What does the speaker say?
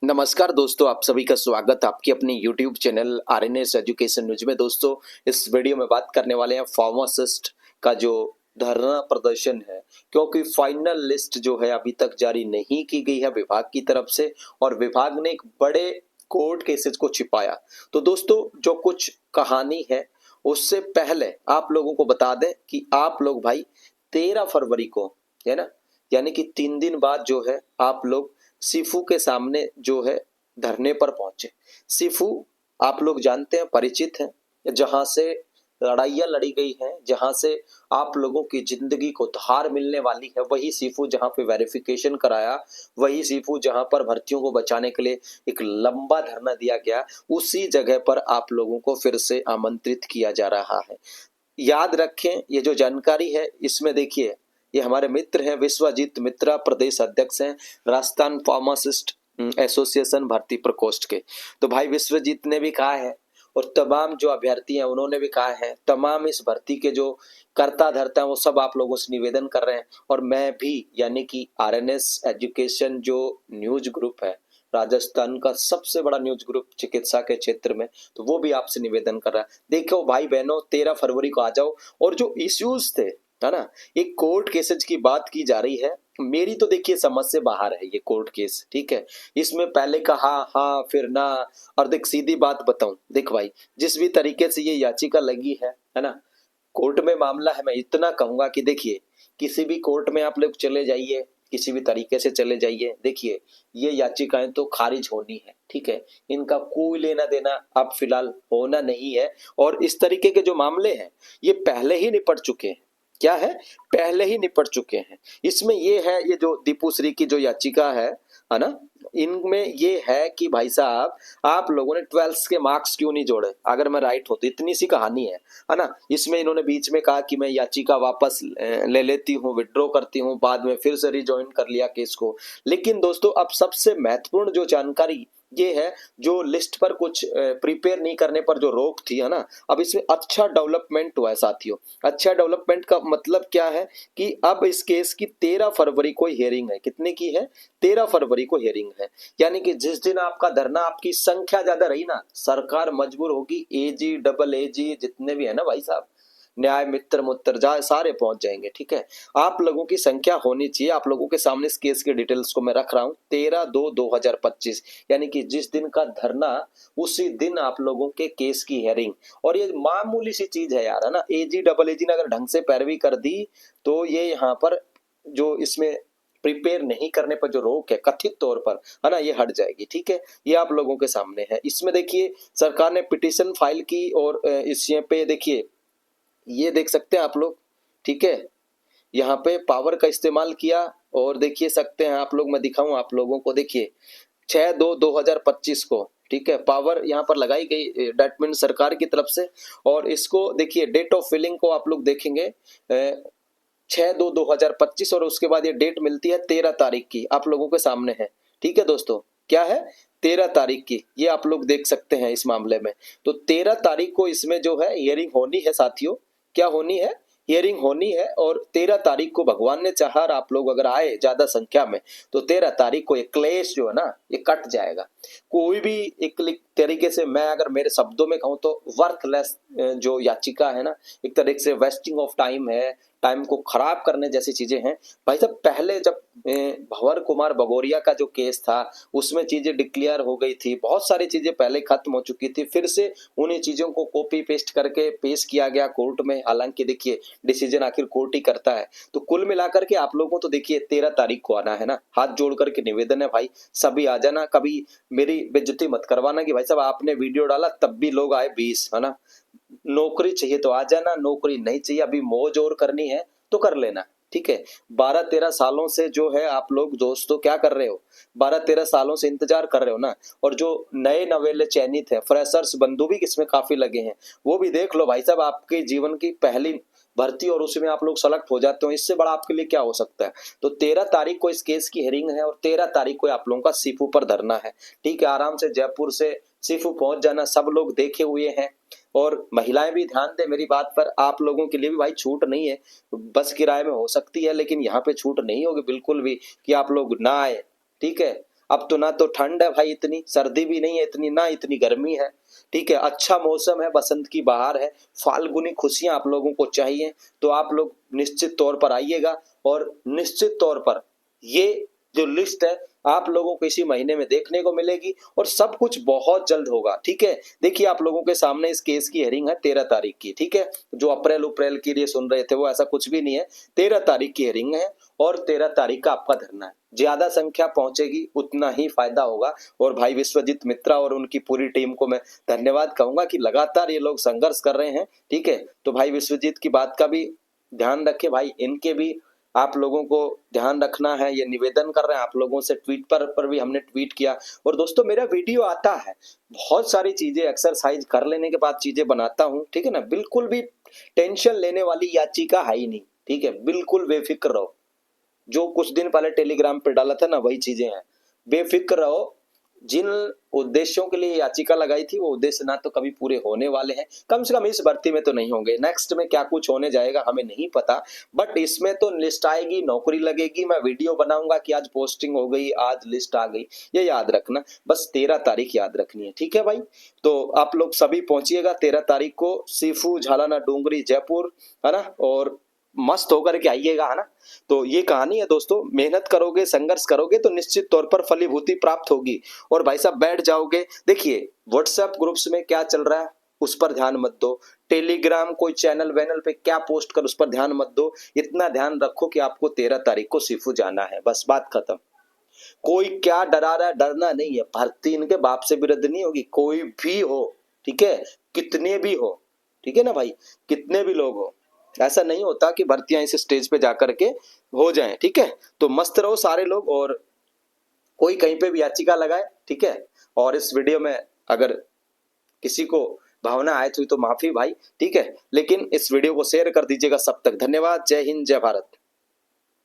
नमस्कार दोस्तों, आप सभी का स्वागत है आपके अपने YouTube channel RNS education news में। दोस्तों, इस वीडियो में बात करने वाले हैं फार्मासिस्ट का जो धरना प्रदर्शन है, क्योंकि फाइनल लिस्ट जो है अभी तक जारी नहीं की गई है विभाग की तरफ से, और विभाग ने एक बड़े कोर्ट केसेस को छिपाया। तो दोस्तों, जो कुछ कहानी है उससे पहले आप लोगों को बता दें कि आप लोग भाई 13 फरवरी को, है ना, यानी कि 3 दिन बाद जो है आप लोग सीफू के सामने जो है धरने पर पहुंचे। सीफू आप लोग जानते हैं, परिचित हैं, जहां से लड़ाइयां लड़ी गई हैं, जहां से आप लोगों की जिंदगी को धार मिलने वाली है, वही सीफू जहां पे वेरिफिकेशन कराया, वही सीफू जहां पर भर्तियों को बचाने के लिए एक लंबा धरना दिया गया, उसी जगह पर आप लोगों को फिर से आमंत्रित किया जा रहा है। याद रखें, ये जो जानकारी है इसमें देखिए, ये हमारे मित्र हैं, विश्वजीत मित्रा प्रदेश अध्यक्ष हैं राजस्थान फार्मासिस्ट एसोसिएशन भर्ती प्रकोष्ठ के। तो भाई विश्वजीत ने भी कहा है, और तमाम जो अभ्यर्थी हैं उन्होंने भी कहा है, तमाम इस भर्ती के जो कर्ता धर्ता हैं वो सब आप लोगों से निवेदन कर रहे हैं, और मैं भी, यानी कि आरएनएस एजुकेशन जो न्यूज ग्रुप है, राजस्थान का सबसे बड़ा न्यूज ग्रुप चिकित्सा के क्षेत्र में, तो वो भी आपसे निवेदन कर रहा है। देखो भाई बहनों, 13 फरवरी को आ जाओ। और जो इश्यूज थे, है ना, एक कोर्ट केसेज की बात की जा रही है। मेरी तो देखिए समझ से बाहर है ये कोर्ट केस, ठीक है। इसमें पहले का हाँ हाँ फिर ना। और देख, सीधी बात बताऊं, देख भाई, जिस भी तरीके से ये याचिका लगी है ना, कोर्ट में मामला है, मैं इतना कहूंगा कि देखिए, किसी भी कोर्ट में आप लोग चले जाइए, किसी भी तरीके से चले जाइए, देखिए ये याचिकाएं तो खारिज होनी है, ठीक है। इनका कोई लेना देना अब फिलहाल होना नहीं है। और इस तरीके के जो मामले हैं ये पहले ही निपट चुके हैं। क्या है, पहले ही निपट चुके हैं। इसमें ये है, ये जो दीपू श्री की जो याचिका है ना, इनमें ये है कि भाई साहब, आप लोगों ने 12th के मार्क्स क्यों नहीं जोड़े। अगर मैं राइट होती, इतनी सी कहानी है ना। इसमें इन्होंने बीच में कहा कि मैं याचिका वापस ले लेती हूँ, विड्रॉ करती हूँ, बाद में फिर से रिजॉइन कर लिया केस को। लेकिन दोस्तों, अब सबसे महत्वपूर्ण जो जानकारी ये है, जो लिस्ट पर कुछ प्रिपेयर नहीं करने पर जो रोक थी, है ना, अब इसमें अच्छा डेवलपमेंट हुआ है साथियों। अच्छा डेवलपमेंट का मतलब क्या है कि अब इस केस की 13 फरवरी को हियरिंग है। कितने की है? 13 फरवरी को हियरिंग है। यानी कि जिस दिन आपका धरना, आपकी संख्या ज्यादा रही ना, सरकार मजबूर होगी, एजी डबल एजी जितने भी है ना भाई साहब, न्याय मित्र मुत्र जा सारे पहुंच जाएंगे, ठीक है। आप लोगों की संख्या होनी चाहिए। आप लोगों के सामने इस केस के डिटेल्स को मैं रख रहा हूं, 13/2/2025, यानी कि जिस दिन का धरना उसी दिन आप लोगों के केस की हेयरिंग। और ये मामूली सी चीज है यार, है ना। एजी डबल एजी ने अगर ढंग से पैरवी कर दी तो ये यहाँ पर जो इसमें प्रिपेयर नहीं करने पर जो रोक है कथित तौर पर, है ना, ये हट जाएगी, ठीक है। ये आप लोगों के सामने है। इसमें देखिए, सरकार ने पिटीशन फाइल की, और इस पे देखिए, ये देख सकते हैं आप लोग, ठीक है। यहाँ पे पावर का इस्तेमाल किया, और देखिए सकते हैं आप लोग, मैं दिखाऊं आप लोगों को, देखिए 6/2/2025 को, ठीक है, पावर यहाँ पर लगाई गई, डेट मीन सरकार की तरफ से। और इसको देखिए, डेट ऑफ फिलिंग को आप लोग देखेंगे 6/2/2025, और उसके बाद ये डेट मिलती है 13 तारीख की, आप लोगों के सामने है, ठीक है दोस्तों। क्या है? 13 तारीख की, ये आप लोग देख सकते हैं इस मामले में। तो 13 तारीख को इसमें जो है हियरिंग होनी है साथियों। क्या होनी है? हियरिंग होनी है। और 13 तारीख को भगवान ने चाहा, आप लोग अगर आए ज्यादा संख्या में, तो 13 तारीख को ये क्लेश जो है ना, ये कट जाएगा। कोई भी एक तरीके से, मैं अगर मेरे शब्दों में कहूँ तो वर्थलेस जो याचिका है ना, एक तरीके से वेस्टिंग ऑफ टाइम है, टाइम को खराब करने जैसी चीजें हैं। भाई साहब, पहले जब भंवर कुमार भगोरिया का जो केस था उसमें चीजें डिक्लेयर हो गई थी, बहुत सारी चीजें पहले खत्म हो चुकी थी, फिर से उन्हीं चीजों को कॉपी पेस्ट करके पेश किया गया कोर्ट में। हालांकि देखिए, डिसीजन आखिर कोर्ट ही करता है। तो कुल मिलाकर के आप लोगों को तो देखिए 13 तारीख को आना है ना। हाथ जोड़ करके निवेदन है भाई, सभी आ जाना। कभी मेरी बेइज्जती मत करवाना कि भाई साहब आपने वीडियो डाला तब भी लोग आए 20, है ना। नौकरी चाहिए तो आ जाना, नौकरी नहीं चाहिए, अभी मौज और करनी है तो कर लेना, ठीक है। 12-13 सालों से जो है आप लोग दोस्तों क्या कर रहे हो, 12-13 सालों से इंतजार कर रहे हो ना। और जो नए नवेले चयनित है, फ्रेशर्स बंधु भी इसमें काफी लगे हैं, वो भी देख लो भाई साहब, आपके जीवन की पहली भर्ती और उसमें आप लोग सेलेक्ट हो जाते हो, इससे बड़ा आपके लिए क्या हो सकता है। तो 13 तारीख को इस केस की हियरिंग है, और 13 तारीख को आप लोगों का सीफू पर धरना है, ठीक है। आराम से जयपुर से सीफू पहुंच जाना, सब लोग देखे हुए हैं। और महिलाएं भी ध्यान दें मेरी बात पर, आप लोगों के लिए भी भाई छूट नहीं है। बस किराए में हो सकती है, लेकिन यहाँ पे छूट नहीं होगी बिल्कुल भी कि आप लोग ना आए, ठीक है। अब तो ना तो ठंड है भाई, इतनी सर्दी भी नहीं है इतनी, ना इतनी गर्मी है, ठीक है। अच्छा मौसम है, बसंत की बहार है, फाल्गुनी खुशियां आप लोगों को चाहिए तो आप लोग निश्चित तौर पर आइएगा। और निश्चित तौर पर ये जो लिस्ट है आप लोगों को इसी महीने में देखने को मिलेगी और सब कुछ बहुत जल्द होगा, ठीक है। देखिए आप लोगों के सामने इस केस की हेयरिंग है 13 तारीख की, ठीक है। जो अप्रैल के लिए सुन रहे थे वो ऐसा कुछ भी नहीं है, 13 तारीख की हेयरिंग है और 13 तारीख का आपका धरना है। ज्यादा संख्या पहुंचेगी उतना ही फायदा होगा। और भाई विश्वजीत मित्रा और उनकी पूरी टीम को मैं धन्यवाद कहूंगा कि लगातार ये लोग संघर्ष कर रहे हैं, ठीक है। तो भाई विश्वजीत की बात का भी ध्यान रखें भाई, इनके भी आप लोगों को ध्यान रखना है, ये निवेदन कर रहे हैं आप लोगों से। ट्वीट पर भी हमने ट्वीट किया। और दोस्तों मेरा वीडियो आता है, बहुत सारी चीजें एक्सरसाइज कर लेने के बाद चीजें बनाता हूं, ठीक है ना। बिल्कुल भी टेंशन लेने वाली याचिका है ही नहीं, ठीक है। बिल्कुल बेफिक्र रहो, जो कुछ दिन पहले टेलीग्राम पे डाला था ना वही चीजें हैं, बेफिक्र रहो। जिन उद्देश्यों के लिए याचिका लगाई थी वो उद्देश्य ना तो कभी पूरे होने वाले हैं, कम से कम इस भर्ती में तो नहीं होंगे। नेक्स्ट में क्या कुछ होने जाएगा हमें नहीं पता, बट इसमें तो लिस्ट आएगी, नौकरी लगेगी, मैं वीडियो बनाऊंगा कि आज पोस्टिंग हो गई, आज लिस्ट आ गई। ये याद रखना, बस 13 तारीख याद रखनी है, ठीक है भाई। तो आप लोग सभी पहुंचिएगा 13 तारीख को, सीफू झालाना डूंगरी जयपुर, है ना। और मस्त होकर के आइएगा, है ना। तो ये कहानी है दोस्तों, मेहनत करोगे संघर्ष करोगे तो निश्चित तौर पर फलीभूति प्राप्त होगी। और भाई साहब बैठ जाओगे, देखिए व्हाट्सएप ग्रुप्स में क्या चल रहा है उस पर ध्यान मत दो, टेलीग्राम कोई चैनल वैनल पे क्या पोस्ट कर उस पर ध्यान मत दो। इतना ध्यान रखो कि आपको 13 तारीख को सीफू जाना है, बस बात खत्म। कोई क्या डरा रहा है, डरना नहीं है, भर्ती इनके बाप से विरुद्ध नहीं होगी, कोई भी हो, ठीक है, कितने भी हो, ठीक है ना भाई, कितने भी लोग हो। ऐसा नहीं होता कि भर्तियां इस स्टेज पे जाकर के हो जाएं, ठीक है। तो मस्त रहो सारे लोग, और कोई कहीं पे भी याचिका लगाए, ठीक है। और इस वीडियो में अगर किसी को भावना आए हुई तो माफी भाई, ठीक है, लेकिन इस वीडियो को शेयर कर दीजिएगा सब तक। धन्यवाद, जय हिंद जय भारत।